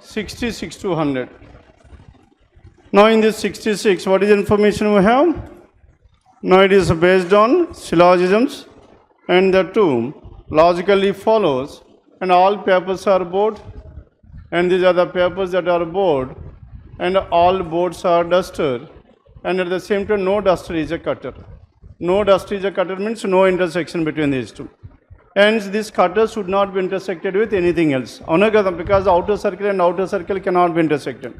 66 to 100. Now in this 66, what is the information we have? Now it is based on syllogisms, and the two logically follows, and all papers are board, and these are the papers that are board, and all boards are duster, and at the same time no duster is a cutter. No duster is a cutter means no intersection between these two. Hence this cutter should not be intersected with anything else. Because the outer circle and outer circle cannot be intersected.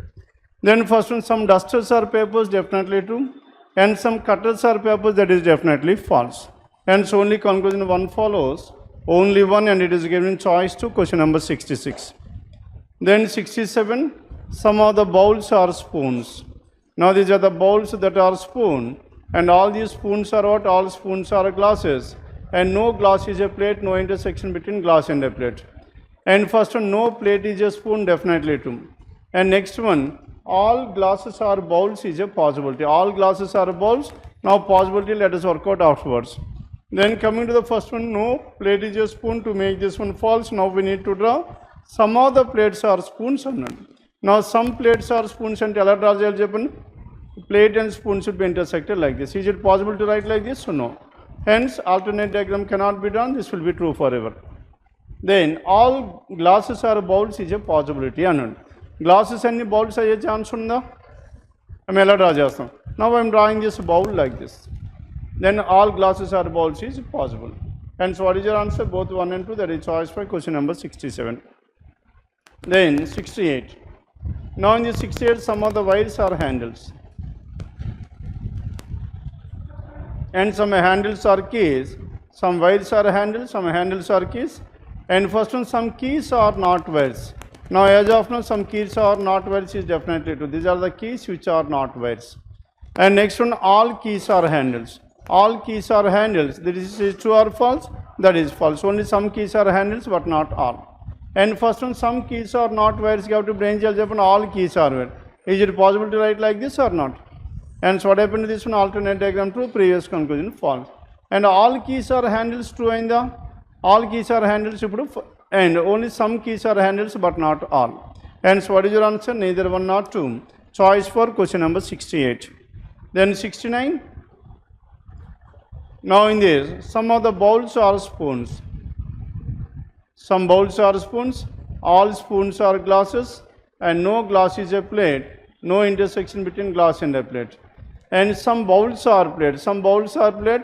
Then first one, some dusters are papers, definitely true, and some cutters are papers, that is definitely false. Hence only conclusion one follows, only one, and it is given choice to question number 66. Then 67, some of the bowls are spoons. Now these are the bowls that are spoon, and all these spoons are what? All spoons are glasses, and no glass is a plate, no intersection between glass and a plate. And first one, no plate is a spoon, definitely true. And next one, all glasses are bowls is a possibility. All glasses are bowls. Now possibility, let us work out afterwards. Then coming to the first one, no plate is a spoon. To make this one false, now we need to draw. Some of the plates are spoons or not. Now some plates are spoons, and ela draw cheyali plate and spoon should be intersected like this. Is it possible to write like this or no? Hence alternate diagram cannot be done. This will be true forever. Then all glasses are bowls is a possibility. Glasses and bowls are a chance unda. Now I am drawing this bowl like this. Then all glasses are bowls is possible. Hence what is your answer? Both 1 and 2, that is choice for question number 67. Then 68. Now in the 68, some of the wires are handles, and some handles are keys. Some wires are handles, some handles are keys. And first one, some keys are not wires. Now as of now, some keys are not wires is definitely true. These are the keys which are not wires. And next one, all keys are handles. All keys are handles. This is true or false? That is false. Only some keys are handles, but not all. And first one, some keys are not wires. You have to brain Japan, all keys are wires. Is it possible to write like this or not? And so what happened to this one? Alternate diagram true, previous conclusion false. And all keys are handles, true, in the all keys are handles, and only some keys are handles, but not all. And so what is your answer? Neither 1 nor 2. Choice for question number 68. Then 69. Now in this, some of the bowls are spoons. Some bowls are spoons, all spoons are glasses, and no glass is a plate, no intersection between glass and a plate. And some bowls are plate, some bowls are plate,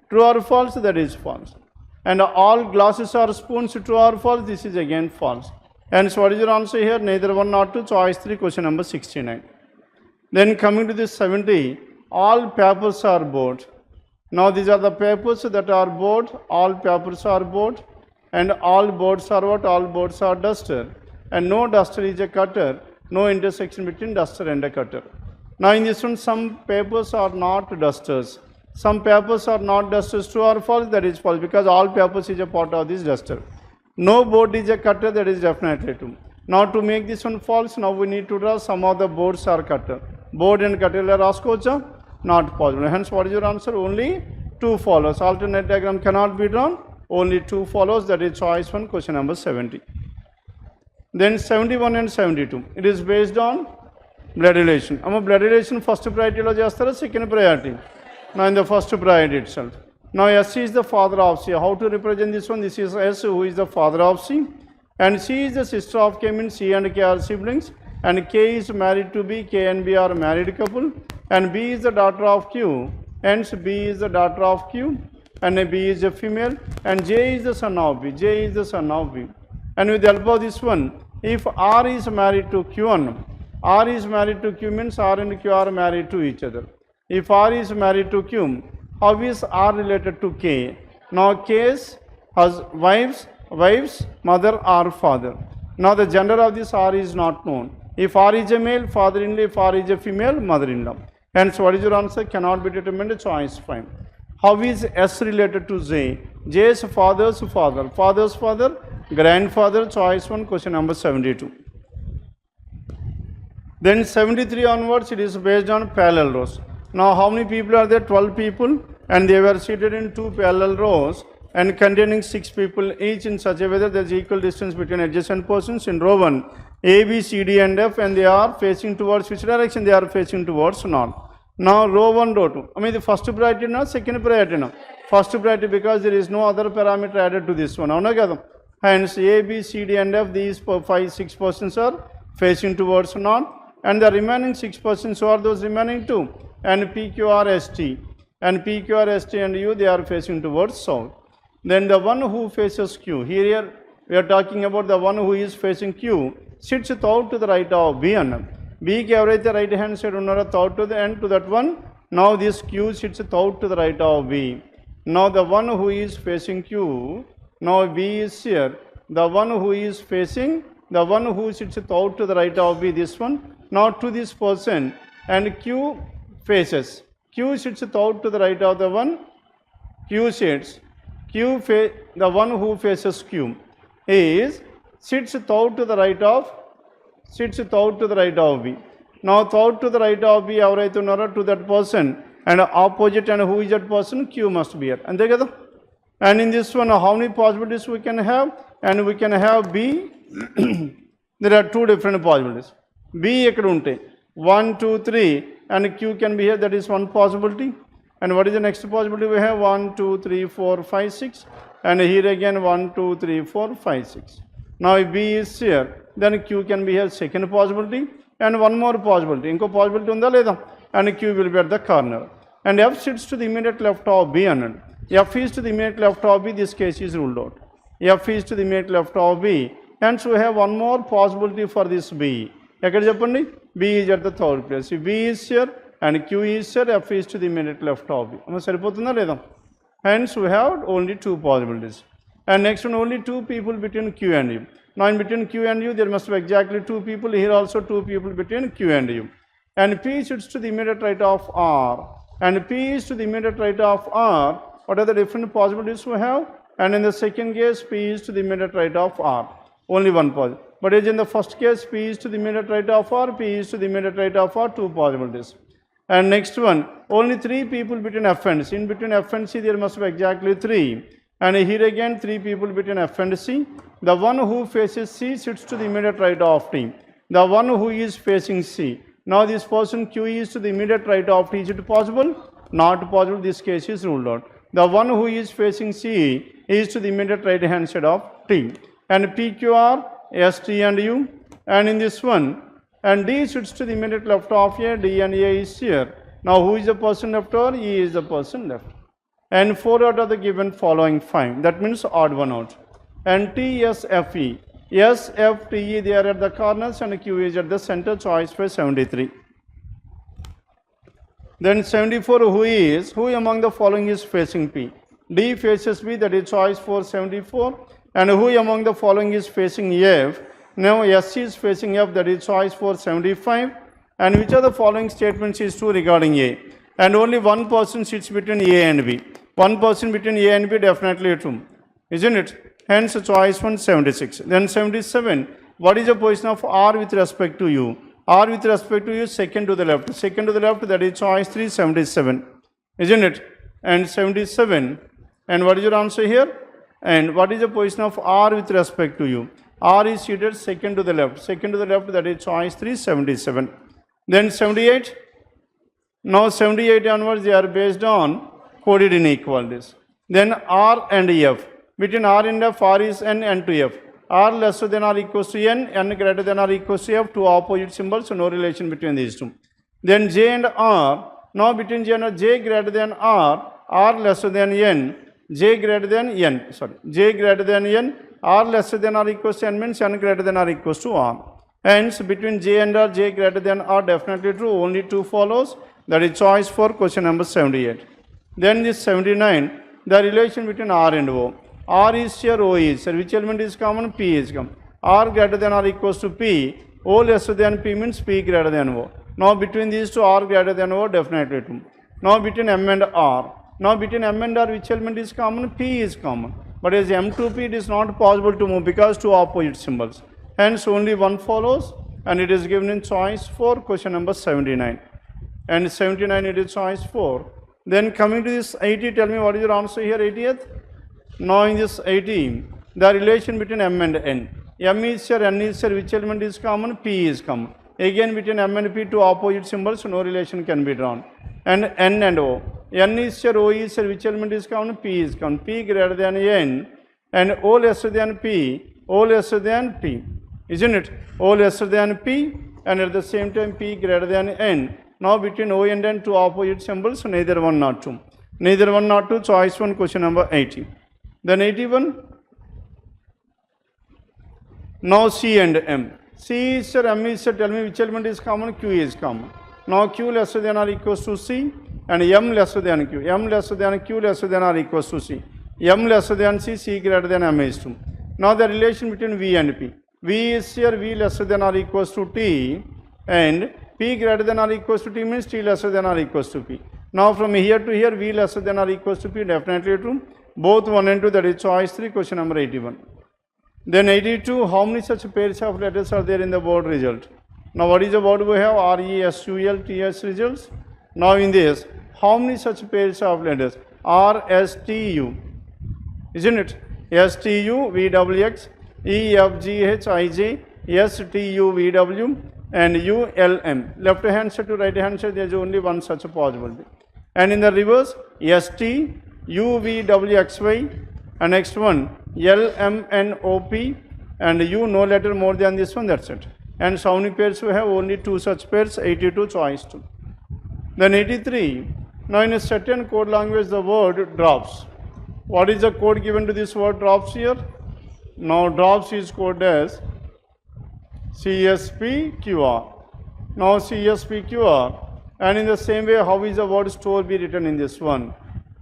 true or false? That is false. And all glasses are spoons, true or false? This is again false. And so what is your answer here? Neither 1 nor 2, choice 3, question number 69. Then coming to this 70, all papers are board. Now these are the papers that are board, all papers are board, and all boards are what? All boards are duster, and no duster is a cutter, no intersection between duster and a cutter. Now in this one, some papers are not dusters. Some papers are not dusters, true or false? That is false, because all papers is a part of this duster. No board is a cutter, that is definitely true. Now to make this one false, now we need to draw some of the boards are cutter. Board and cutter raskocha? Not possible. Hence what is your answer? Only 2 follows. Alternate diagram cannot be drawn. Only 2 follows, that is choice 1, question number 70. Then 71 and 72. It is based on blood relation. Blood relation first priority lo chestara, second priority. Now in the first priority itself. Now S is the father of C. How to represent this one? This is S, who is the father of C, and C is the sister of K, means C and K are siblings, and K is married to B, K and B are married couple, and B is the daughter of Q, hence B is the daughter of Q, and B is a female, and J is the son of B, J is the son of B. And with the help of this one, if R is married to Q1, R is married to Q means R and Q are married to each other. If R is married to Q, how is R related to K? Now K's has wives, mother or father. Now the gender of this R is not known. If R is a male, father-in-law; if R is a female, mother-in-law. Hence what is your answer? Cannot be determined, choice 5. How is S related to J? J's father's father, father's father, grandfather, choice 1, question number 72. Then 73 onwards, it is based on parallel rows. Now how many people are there? 12 people, and they were seated in 2 parallel rows and containing 6 people each, in such a way that there is equal distance between adjacent persons. In row 1, A, B, C, D and F, and they are facing towards which direction? They are facing towards north. Now row 1, row 2. I mean the first priority now, second priority now. First priority because there is no other parameter added to this one. Hence A, B, C, D and F, these 6 persons are facing towards north, and the remaining 6 persons, who are those remaining 2? And P, Q, R, S, T. And P, Q, R, S, T and U, they are facing towards south. Then the one who faces Q, here we are talking about the one who is facing Q, sits out to the right of B and B ki evaraithe right hand side unnaro out to the end to that one. Now this Q sits out to the right of B. Now the one who is facing Q, now B is here. The one who is facing, the one who sits out to the right of B, this one, now to this person, and Q faces. Q sits out to the right of the one, Q sits. The one who faces Q is sits out to the right of B. Now out to the right of B evaraithe unnaro to that person, and opposite, and who is that person? Q must be here. Ante kada. And in this one, how many possibilities we can have? And we can have B. There are 2 different possibilities. B ekkada unte 1, 2, 3, and Q can be here. That is one possibility. And what is the next possibility we have? 1, 2, 3, 4, 5, 6. And here again 1, 2, 3, 4, 5, 6. Now if B is here, then Q can be here, second possibility. And one more possibility. Inko possibility unda leda? And Q will be at the corner. And F sits to the immediate left of B and F is to the immediate left of B. This case is ruled out. F is to the immediate left of B. Hence we have one more possibility for this B. Ekkada cheppandi? B is at the third place. If B is here and Q is here, F is to the immediate left of B. Saripotunda leda? Hence we have only 2 possibilities. And next one, only 2 people between Q and U. Now in between Q and U, there must be exactly 2 people. Here also 2 people between Q and U. And P sits to the immediate right of R. And P is to the immediate right of R. What are the different possibilities we have? And in the second case, P is to the immediate right of R. Only one possibility. But as in the first case, P is to the immediate right of R, P is to the immediate right of R, 2 possibilities. And next one, only 3 people between F and C. In between F and C, there must be exactly 3. And here again, 3 people between F and C. The one who faces C sits to the immediate right of T. The one who is facing C. Now this person Q is to the immediate right of T. Is it possible? Not possible. This case is ruled out. The one who is facing C is to the immediate right hand side of T. And P, Q, R, S, T and U. And in this one, and D sits to the immediate left of A, D and A is here. Now who is the person left over? E is the person left. And 4 out of the given following 5. That means odd one out. And T, S, F, E. S, F, T, E, they are at the corners, and Q is at the center. Choice for 73. Then 74, who among the following is facing P? D faces B, that is choice for 74. And who among the following is facing F? Now S is facing F, that is choice for 75. And which of the following statements is true regarding A? And only one person sits between A and B. One person between A and B, definitely true. Isn't it? Hence choice 176. Then 77. What is the position of R with respect to U? R with respect to U, second to the left. Second to the left, that is choice 377. Isn't it? And 77. And what is your answer here? And what is the position of R with respect to U? R is seated second to the left. Second to the left, that is choice 377. Then 78. Now 78 onwards, they are based on coded inequalities. Then R and F. Between R and F, R is N and to F. R lesser than or equals to N, N greater than or equals to F, 2 opposite symbols, so no relation between these 2. Then J and R. Now between J and J greater than R lesser than N, J greater than N, J greater than N, R lesser than or equals to N means N greater than or equals to R. Hence between J and R, J greater than R, definitely true, only 2 follows. That is choice for question number 78. Then this 79, the relation between R and O. R is here, O is here. Which element is common? P is common. R greater than or equals to P. O lesser than P means P greater than O. Now between these 2, R greater than O, definitely true. Now between M and R. Now between M and R, which element is common? P is common. But as M to P, it is not possible to move because 2 opposite symbols. Hence only 1 follows, and it is given in choice for question number 79. And 79, it is choice 4. Then coming to this 80, tell me what is your answer here, 80th? Now in this 80, the relation between M and N. M is here, N is here, which element is common? P is common. Again between M and P, two opposite symbols, no relation can be drawn. And N and O. N is here, O is here, which element is common? P is common. P greater than N and O lesser than P, O lesser than P. Isn't it? O lesser than P and at the same time P greater than N. Now between O and N, two opposite symbols, neither one nor two. Neither one nor two, choice one, question number 80. Then 81. Now C and M. C is here, M is here, tell me which element is common? Q is common. Now Q lesser than or equals to C and M lesser than Q. M lesser than Q lesser than or equals to C. M lesser than C, C greater than M is 2. Now the relation between V and P. V is here, V lesser than or equals to T and P greater than or equals to T means T lesser than or equals to P. Now from here to here, V lesser than or equals to P, definitely true. Both 1 and 2, that is choice 3, question number 81. Then 82, how many such pairs of letters are there in the word result? Now what is the word we have? RESULTS results. Now in this, how many such pairs of letters? RSTU, isn't it? STU, VWX, EFGHIJ, STU, VW, and ULM. Left hand side to right hand side, there is only one such possibility. And in the reverse, ST, UVWXY, and next one, LMNOP, and U, no letter more than this one, that's it. And so many pairs we have? Only two such pairs, 82, choice 2. Then 83, now in a certain code language, the word drops. What is the code given to this word drops here? Now drops is coded as CSPQR. Now CSPQR, and in the same way, how is the word store be written in this one?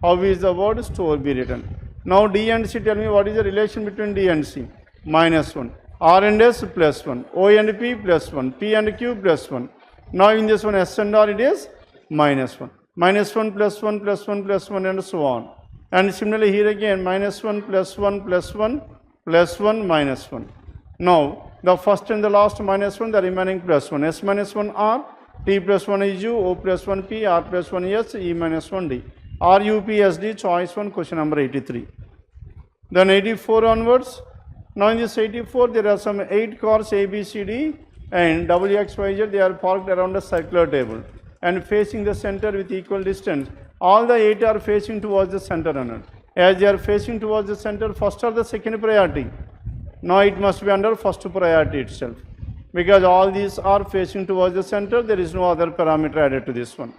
How is the word store be written? Now D and C, tell me what is the relation between D and C? -1. R and S +1. O and P +1. P and Q +1. Now in this one, S and R, it is -1. -1 +1 +1 +1 and so on. And similarly here again, -1 +1 +1 +1 -1. Now the first and the last -1, the remaining +1. S -1 R, T +1 is U, O +1 P, R +1 S, E -1 D. R U P S D, choice 1, question number 83. Then 84 onwards. Now in this 84, there are some 8 cars A, B, C, D and W, X, Y, Z. They are parked around a circular table and facing the center with equal distance. All the 8 are facing towards the center. As they are facing towards the center, first or the second priority? Now it must be under first priority itself, because all these are facing towards the center. There is no other parameter added to this one.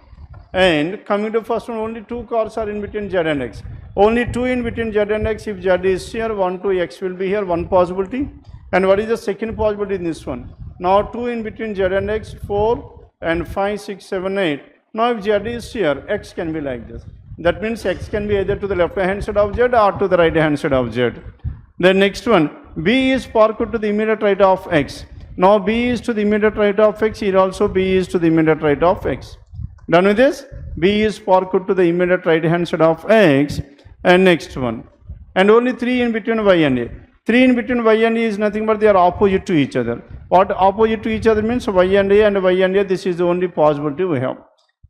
And coming to first one, only 2 cars are in between Z and X. Only 2 in between Z and X. If Z is here, 1, 2, X will be here, one possibility. And what is the second possibility in this one? Now 2 in between Z and X, 4 and 5, 6, 7, 8. Now if Z is here, X can be like this. That means X can be either to the left hand side of Z or to the right hand side of Z. The next one, B is parked to the immediate right of X. Now B is to the immediate right of X, here also B is to the immediate right of X. Done with this? B is parked to the immediate right hand side of X. And next one. And only 3 in between Y and A. 3 in between Y and A is nothing but they are opposite to each other. What opposite to each other means? Y and A and Y and A, this is the only possibility we have.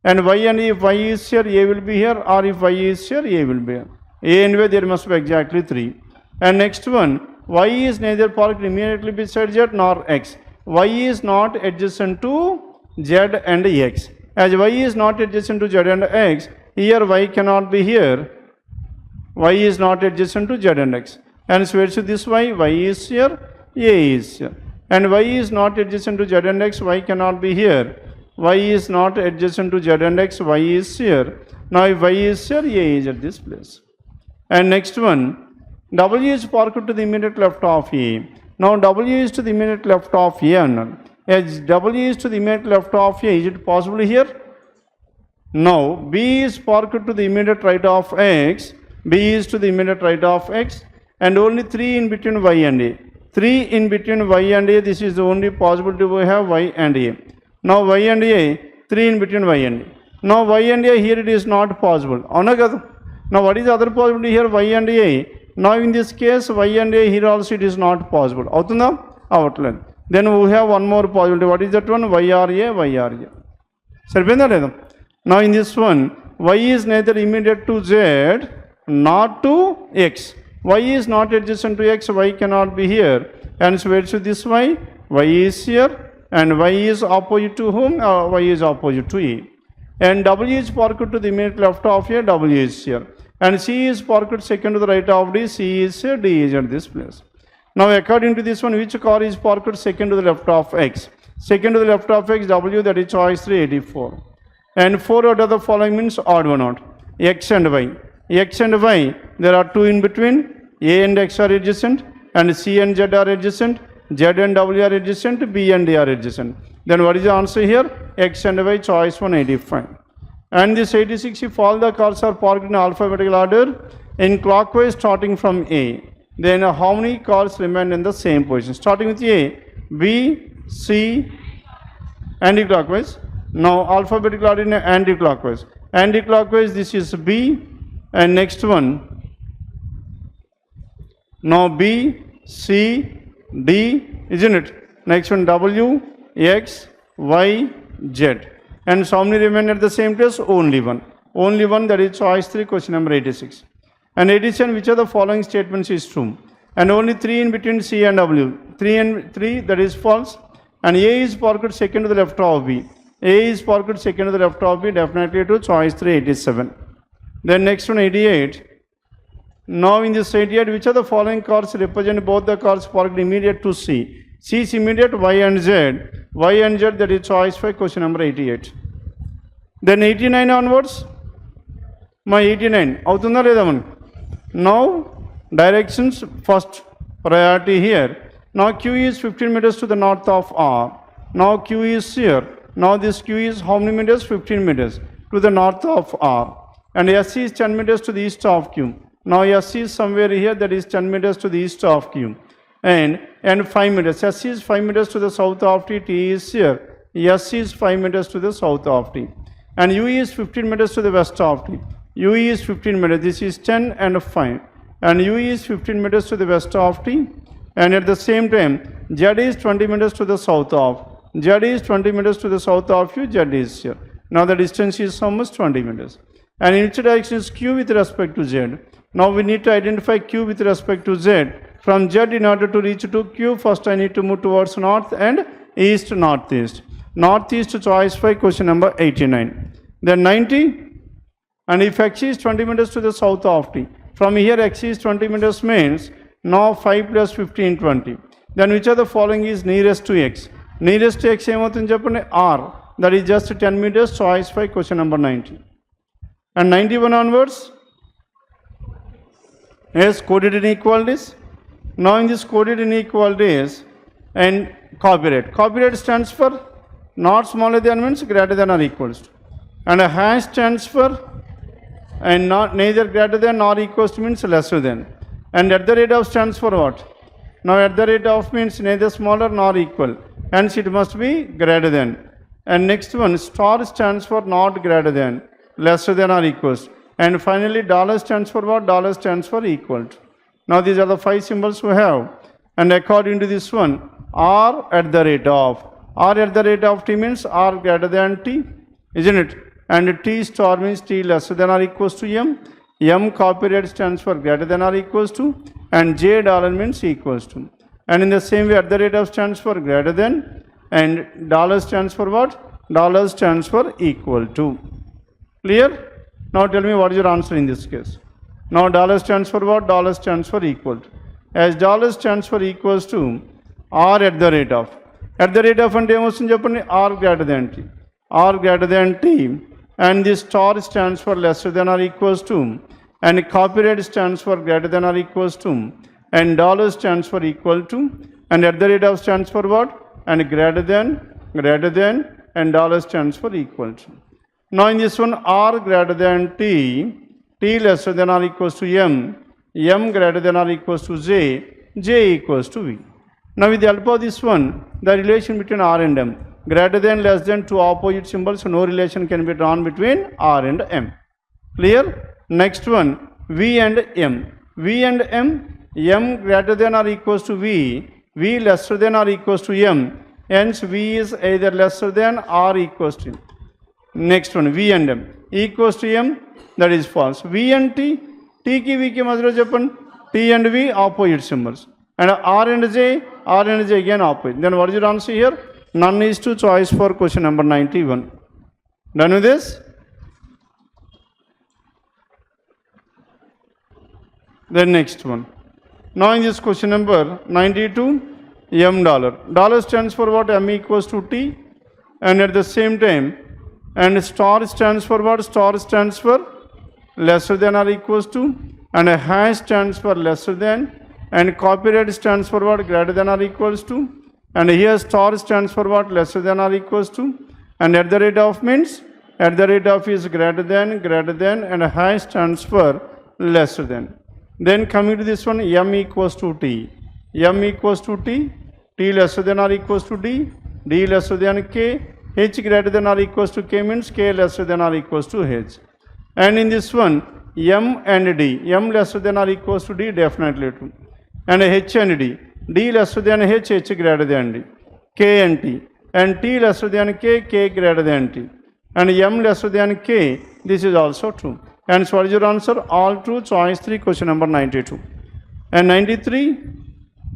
And Y and A, if Y is here, A will be here, or if Y is here, A will be here. A and Y, there must be exactly 3. And next one, Y is neither parked immediately beside Z nor X. Y is not adjacent to Z and X. As Y is not adjacent to Z and X, here Y cannot be here. Y is not adjacent to Z and X. And so where should this Y? Y is here, A is here. And Y is not adjacent to Z and X, Y cannot be here. Y is not adjacent to Z and X, Y is here. Now if Y is here, A is at this place. And next one, W is parked to the immediate left of A. Now W is to the immediate left of A. As W is to the immediate left of A, is it possible here? Now B is parked to the immediate right of X. B is to the immediate right of X. And only 3 in between Y and A. 3 in between Y and A, this is the only possibility we have, Y and A. Now Y and A, 3 in between Y and A. Now Y and A, here it is not possible. Now what is the other possibility here? Y and A. Now in this case, Y and A, here also it is not possible. Outline. Then we have one more possibility. What is that one? YRA, YRA. Now in this one, Y is neither immediate to Z nor to X. Y is not adjacent to X, Y cannot be here. Hence, where should this y? Y is here, and y is opposite to whom? Y is opposite to A. And W is parked to the immediate left of A, W is here. And C is parked second to the right of D, C is here, D is at this place. Now, according to this one, which car is parked second to the left of X? Second to the left of X, W, that is choice 3, 84. And 4 out of the following means odd one out. X and Y. X and Y, there are 2 in between. A and X are adjacent, and C and Z are adjacent. Z and W are adjacent, B and D are adjacent. Then what is the answer here? X and Y, choice 1, 85. And this 86, if all the cars are parked in alphabetical order in clockwise starting from A, then how many cars remain in the same position? Starting with A, B, C, anti-clockwise. Now alphabetical order in anti-clockwise. Anti-clockwise, this is B, and next one. Now B, C, D, isn't it? Next one W, X, Y, Z. And so how many remain at the same place? Only one. Only one, that is choice 3, question number 86. And 87, which of the following statements is true? And only 3 in between C and W. 3 and 3, that is false. And A is parked second to the left of B. A is parked second to the left of B, definitely to choice 3, 87. Then next one, 88. Now in this 88, which of the following cars represent both the cars parked immediate to C? C is immediate, Y and Z. Y and Z, that is choice 5, question number 88. Then 89 onwards. My 89. Avutunda leda man? Now directions, first priority here. Now Q is 15 meters to the north of R. Now Q is here. Now this Q is how many meters? 15 meters to the north of R. And S is 10 meters to the east of Q. Now S is somewhere here, that is 10 meters to the east of Q. And 5 meters. S is 5 meters to the south of T. T is here. S is 5 meters to the south of T. And U is 15 meters to the west of T. U is 15 meters. This is 10 and 5. And U is 15 meters to the west of T. And at the same time, Z is 20 meters to the south of. Z is 20 meters to the south of U. Z is here. Now the distance is almost 20 meters. And in which direction is Q with respect to Z? Now we need to identify Q with respect to Z. From Z, in order to reach to Q, first I need to move towards north and east, northeast. Northeast, choice 5, question number 89. Then 90. And if X is 20 meters to the south of T. From here X is 20 meters means now 5 plus 15, 20. Then which of the following is nearest to X? Nearest to X in Japan R. That is just 10 meters, choice 5, question number 90. And 91 onwards. Yes, coded inequalities. Now in this coded inequalities and copyright. Copyright stands for not smaller than means greater than or equals to. And a hash stands for and not neither greater than nor equals to means lesser than. And at the rate of stands for what? Now at the rate of means neither smaller nor equal. Hence it must be greater than. And next one, star stands for not greater than, lesser than or equals. And finally dollar stands for what? Dollar stands for equal to. Now these are the 5 symbols we have. And according to this one, R at the rate of. R at the rate of T means R greater than T, isn't it? And T star means T lesser than or equals to M. M copyright stands for greater than or equals to. And J dollar means equals to. And in the same way, at the rate of stands for greater than. And dollar stands for what? Dollar stands for equal to. Clear? Now tell me what is your answer in this case. Now dollar stands for what? Dollar stands for equal to. As dollar stands for equals to R at the rate of. At the rate of and R greater than T. R greater than T. And this star stands for lesser than or equals to. And copyright stands for greater than or equals to. And dollar stands for equal to. And at the rate of stands for what? And greater than, and dollar stands for equal to. Now in this one, R greater than T, T lesser than or equals to M, M greater than or equals to J, J equals to V. Now with the help of this one, the relation between R and M, greater than, less than, two opposite symbols, so no relation can be drawn between R and M. Clear? Next one, V and M. V and M, M greater than or equals to V, V lesser than or equals to M, hence V is either lesser than or equals to M. Next one, V and M equals to M, that is false. V and T, T ki V ki madhya japan, T and V opposite symbols. And R and J again opposite. Then what is your answer here? None is to choice for question number 91. Done with this? Then next one. Now in this question number 92, M dollar. Dollar stands for what? M equals to T. And at the same time, and star stands for what? Star stands for lesser than or equals to. And a hash stands for lesser than. And copyright stands for what? Greater than or equals to. And here star stands for what? Lesser than or equals to. And at the rate of means, at the rate of is greater than, and a hash stands for lesser than. Then coming to this one, M equals to T. M equals to T. T lesser than or equals to D. D lesser than K. H greater than or equals to K means K lesser than or equals to H. And in this one, M and D. M lesser than or equals to D, definitely true. And H and D. D lesser than H, H greater than D. K and T. And T lesser than K, K greater than T. And M lesser than K, this is also true. And so what is your answer? All true. Choice 3, question number 92. And 93,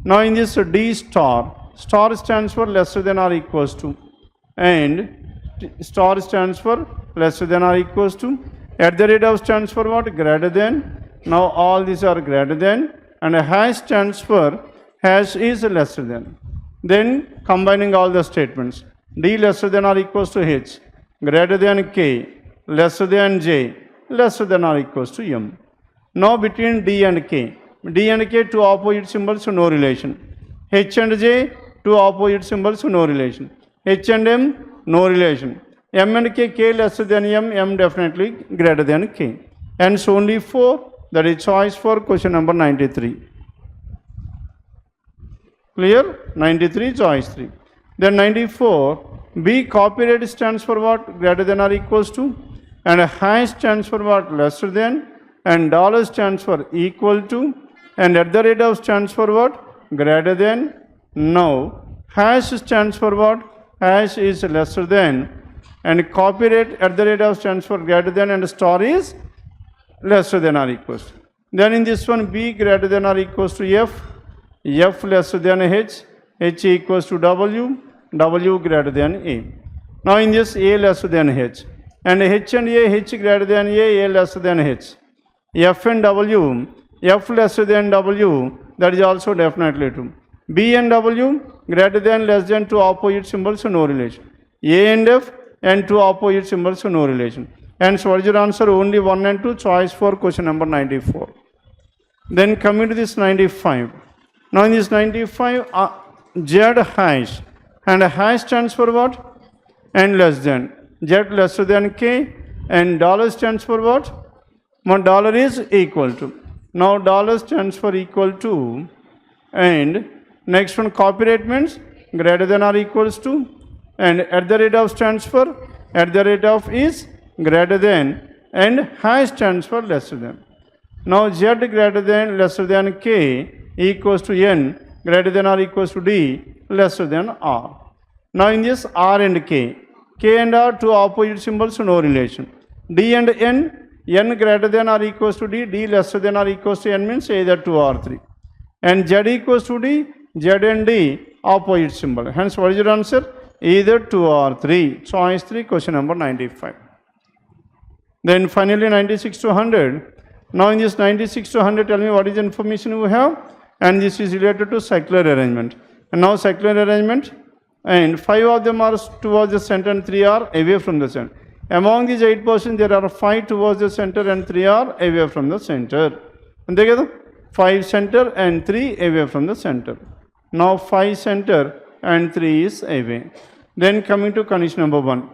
now in this D star, star stands for lesser than or equals to. And star stands for lesser than or equals to. At the rate of stands for what? Greater than. Now all these are greater than. And a hash stands for, hash is lesser than. Then combining all the statements. D lesser than or equals to H. Greater than K. Lesser than J. Lesser than or equals to M. Now between D and K. D and K, two opposite symbols, so no relation. H and J, two opposite symbols, so no relation. H and M, no relation. M and K, K lesser than M, M definitely greater than K. Hence only 4, that is choice for question number 93. Clear? 93, choice 3. Then 94, B copyright stands for what? Greater than or equals to. And a hash stands for what? Lesser than. And dollar stands for equal to. And at the rate of stands for what? Greater than. Now, hash stands for what? Hash is lesser than. And copyright at the rate of stands for greater than, and star is lesser than or equals to. Then in this one, B greater than or equals to F. F lesser than H. H equals to W. W greater than A. Now in this, A lesser than H. And H and A, H greater than A lesser than H. F and W, F lesser than W, that is also definitely true. B and W, greater than, less than, two opposite symbols, so no relation. A and F, and two opposite symbols, so no relation. And so what is your answer? Only 1 and 2, choice for question number 94. Then coming to this 95. Now in this 95, Z hash. And hash stands for what? And less than. Z lesser than K. And dollar stands for what? One dollar is equal to. Now dollar stands for equal to. And next one, copyright means greater than or equals to. And at the rate of stands for, at the rate of is greater than. And hash stands for lesser than. Now Z greater than, lesser than K equals to N greater than or equals to D lesser than R. Now in this, R and K. K and R, two opposite symbols, so no relation. D and N, N greater than or equals to D, D lesser than or equals to N means either 2 or 3. And Z equals to D, Z and D, opposite symbol. Hence, what is your answer? Either 2 or 3. Choice 3, question number 95. Then finally 96 to 100. Now in this 96 to 100, tell me what is the information we have. And this is related to circular arrangement. And now circular arrangement. And 5 of them are towards the center and 3 are away from the center. Among these 8%, there are 5 towards the center and 3 are away from the center. And together, 5 center and 3 away from the center. Now 5 center and 3 is away. Then coming to condition number 1.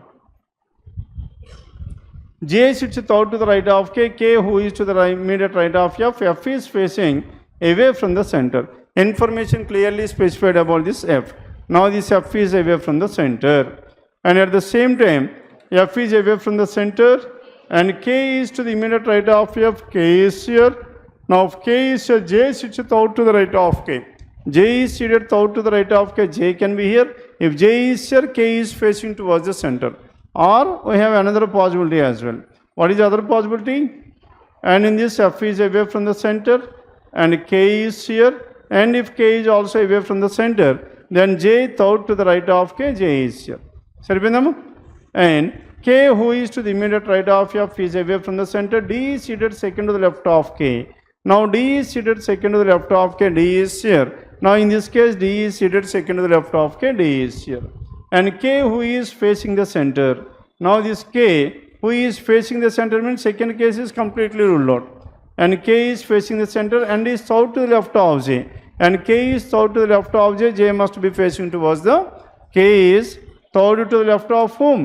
J sits out to the right of K, K who is to the immediate right of F, F is facing away from the center. Information clearly specified about this F. Now this F is away from the center. And at the same time, F is away from the center and K is to the immediate right of F, K is here. Now if K is here, J sits out to the right of K. J is seated out to the right of K, J can be here. If J is here, K is facing towards the center. Or we have another possibility as well. What is the other possibility? And in this, F is away from the center and K is here. and if K is also away from the center, then J third to the right of K, J is here. Saripindama? And K, who is to the immediate right of F, is away from the center. D is seated second to the left of K. Now D is seated second to the left of K, D is here. Now in this case, D is seated second to the left of K, D is here. And K, who is facing the center. Now this K, who is facing the center, means second case is completely ruled out. And K is facing the center and is south to the left of J. And K is south to the left of J, J must be facing towards the, K is third to the left of whom?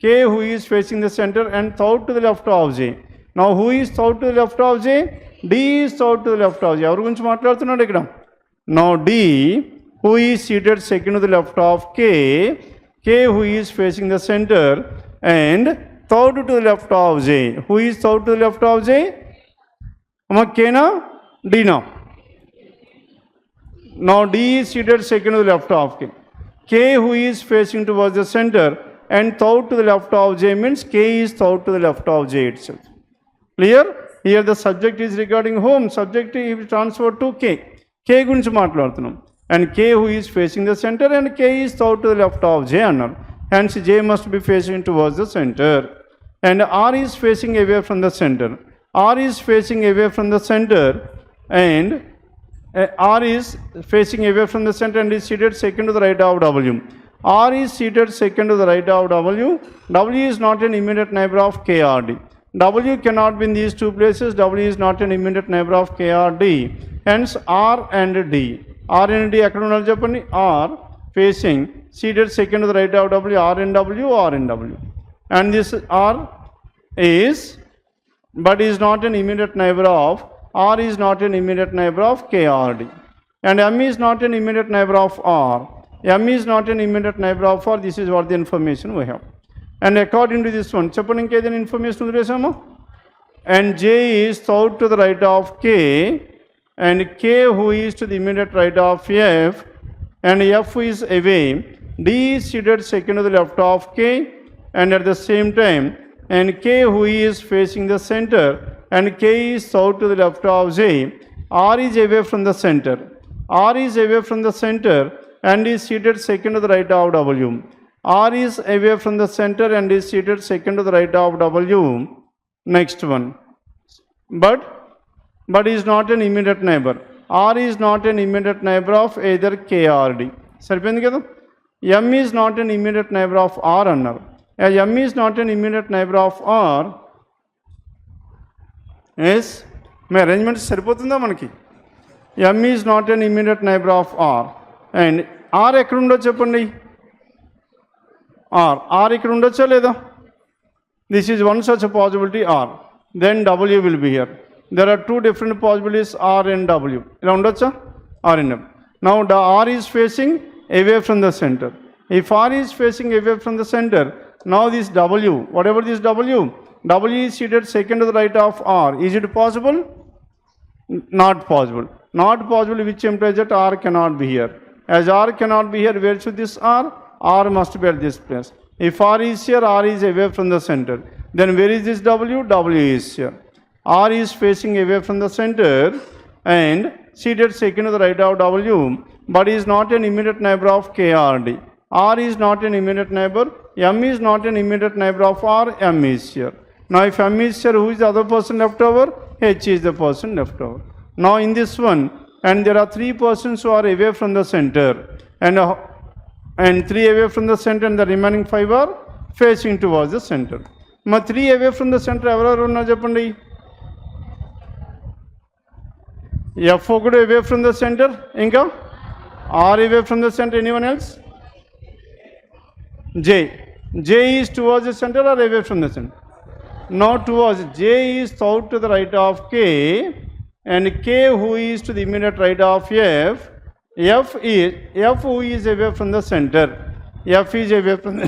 K, who is facing the center and third to the left of J. Now who is third to the left of J? D is third to the left of J. ఎవరి గురించి మాట్లాడుతున్నాడు ఇక్కడ? Now D, who is seated second to the left of K, K, who is facing the center and third to the left of J. Who is third to the left of J? K na? D na? Now D is seated second to the left of K. K, who is facing towards the center and third to the left of J, means K is third to the left of J itself. Clear? Here the subject is regarding whom? Subject is transferred to K. K గురించి మాట్లాడుతున్నాం. And K, who is facing the center, and K is third to the left of J అన్నారు. Hence J must be facing towards the center. And R is facing away from the center. R is facing away from the center and R is facing away from the center and is seated second to the right of W. R is seated second to the right of W. W is not an immediate neighbor of K or D. W cannot be in these two places. W is not an immediate neighbor of K or D. Hence R and D. R and D ఎక్కడ ఉండాలి చెప్పండి? R facing seated second to the right of W, R and W, R and W. And this R is, but is not an immediate neighbor of, R is not an immediate neighbor of K or D. And M is not an immediate neighbor of R. M is not an immediate neighbor of R. This is what the information we have. And according to this one, చెప్పండి ఇంకేదైనా information వదిలేసామా? And J is third to the right of K, and K, who is to the immediate right of F, and F is away. D is seated second to the left of K, and at the same time, and K, who is facing the center, and K is south to the left of J. R is away from the center. R is away from the center and is seated second to the right of W. R is away from the center and is seated second to the right of W. Next one. But is not an immediate neighbor. R is not an immediate neighbor of either K or D. సరిపోయింది కదా? M is not an immediate neighbor of R అన్నారు. M is not an immediate neighbor of R. Yes, me arrangement సరిపోతుందా మనకి? M is not an immediate neighbor of R. And R ఎక్కడ ఉండో చెప్పండి? R ఇక్కడ ఉండొచ్చా లేదా? This is one such a possibility, R. Then W will be here. There are two different possibilities, R and W. ఇలా ఉండొచ్చా? R and W. Now the R is facing away from the center. If R is facing away from the center, now this W, whatever this W is seated second to the right of R. Is it possible? Not possible. Not possible, which implies that R cannot be here. As R cannot be here, where should this R? R must be at this place. If R is here, R is away from the center. Then where is this W? W is here. R is facing away from the center and seated second to the right of W, but is not an immediate neighbor of K or D. R is not an immediate neighbor. M is not an immediate neighbor of R. M is here. Now if M is here, who is the other person left over? H is the person left over. Now in this one, and there are three persons who are away from the center, and three away from the center, and the remaining five are facing towards the center. Ma three away from the center ఎవరెవరు ఉన్నారు చెప్పండి? F ఒకటి away from the center, ఇంకా R away from the center. Anyone else? J is towards the center or away from the center? Not towards. J is south to the right of K, and K, who is to the immediate right of F. F who is away from the center. F is away from the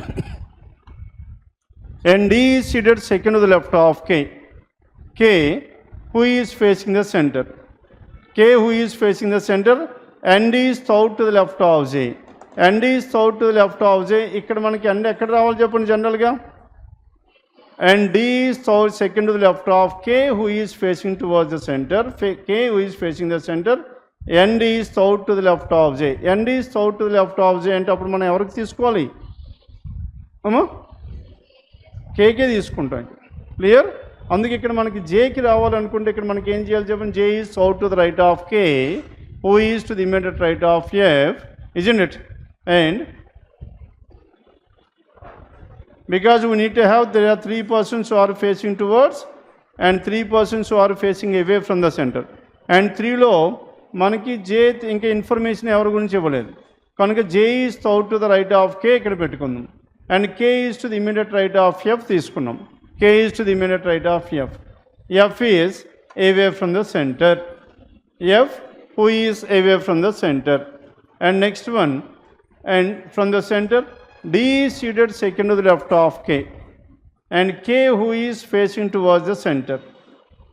and D is seated second to the left of K. K, who is facing the center. K, who is facing the center, and D is south to the left of J. And D is south to the left of J. ఇక్కడ మనకి and ఎక్కడ రావాలి చెప్పండి జనరల్గా? And D is south second to the left of K, who is facing towards the center. K, who is facing the center, end is south to the left of j. End is south to the left of j అంటే అప్పుడు మనం ఎవరికి తీసుకోవాలి అమ్మా కేకే తీసుకుంటాం clear అందుకే ఇక్కడ మనకి జేకి రావాలనుకుంటే ఇక్కడ మనకి ఏం చేయాలి చెప్పండి J is south to the right of K who is to the immediate right of F isn't it and because we need to have there are 3 persons who are facing towards and 3 persons who are facing away from the center and 3 లో మనకి జే ఇంకా information ఎవరి గురించి ఇవ్వలేదు కనుక J is south to the right of K ఇక్కడ పెట్టుకుందాం and K is to the immediate right of F తీసుకున్నాం K is to the immediate right of F F is away from the center F who is away from the center and next one and from the center D is seated second to the left of K and K who is facing towards the center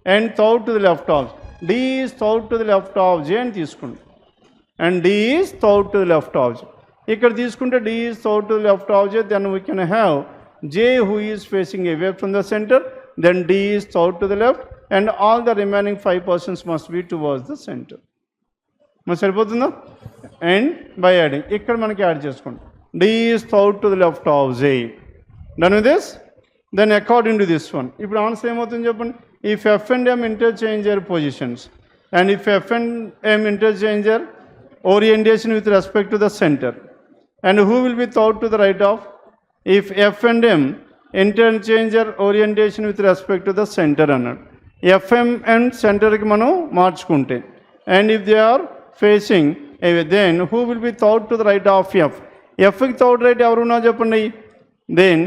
and third to the left of D is third to the left of J and తీసుకుంటాం and D is third to the left of J ఇక్కడ తీసుకుంటే D is third to the left of J then we can have J who is facing away from the center then D is third to the left and all the remaining 5 persons must be towards the center మరి సరిపోతుందా and by adding ఇక్కడ మనకి add చేసుకోండి D is third to the left of J. Done with this? Then according to this one. ఇప్పుడు answer ఏమవుతుంది చెప్పండి if F and M interchange their positions and if F and M interchange their orientation with respect to the center and who will be third to the right of if F and M interchange their orientation with respect to the center అన్నాడు FM and సెంటర్కి మనం మార్చుకుంటే and if they are facing away then who will be third to the right of F ఎఫ్కి third right ఎవరున్నా చెప్పండి then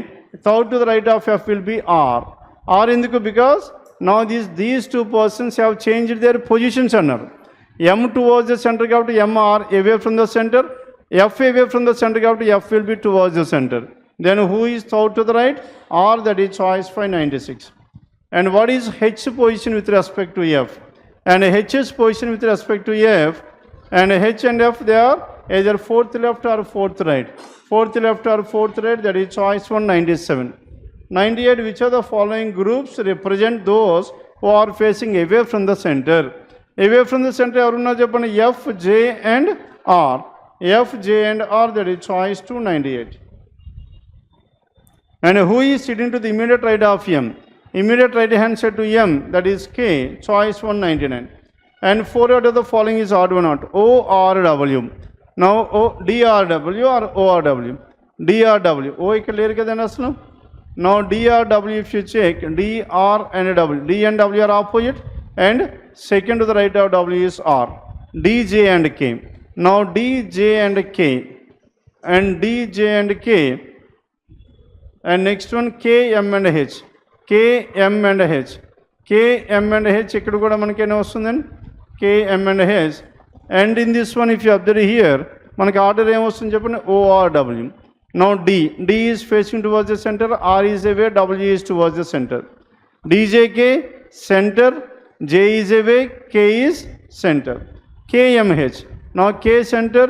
third to the right of F will be R ఎందుకు because now these 2 persons have changed their positions అన్నారు M towards the centre కాబట్టి M R away from the centre F away from the centre కాబట్టి F will be towards the centre then who is third to the right R that is choice 596 and what is H position with respect to F and HS position with respect to F and H and F they are either 4th left or 4th right 4th left or 4th right that is choice 197 98 which of the following groups represent those who are facing away from the center ఎవరున్నా చెప్పండి F J and R F J and R that is choice 298 and who is sitting to the immediate right of M immediate right hand side to M that is K choice 199 and 4 out of the following is odd one out O R W now D R W or O R W D R W O ఇక్కడ లేరు కదండి అసలు now D R W if you check D R and W D and W are opposite and second to the right of W is R D J and K now D J and K and D J and K and next one K M and H K M and H K M and H ఇక్కడ కూడా మనకి ఏమో వస్తుందండి K M and H and in this one if you observe here మనకి order ఏమొస్తుంది చెప్పండి ORW now D is facing towards the center R is away W is towards the center DJK center J is away K is center KMH now K center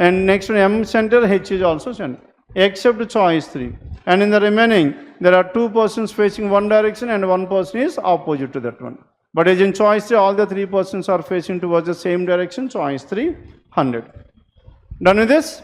and next one M center H is also center except choice 3 and in the remaining there are 2 persons facing one direction and 1 person is opposite to that one. But as in choice 3, all the 3 persons are facing towards the same direction, choice 3, 100. Done with this?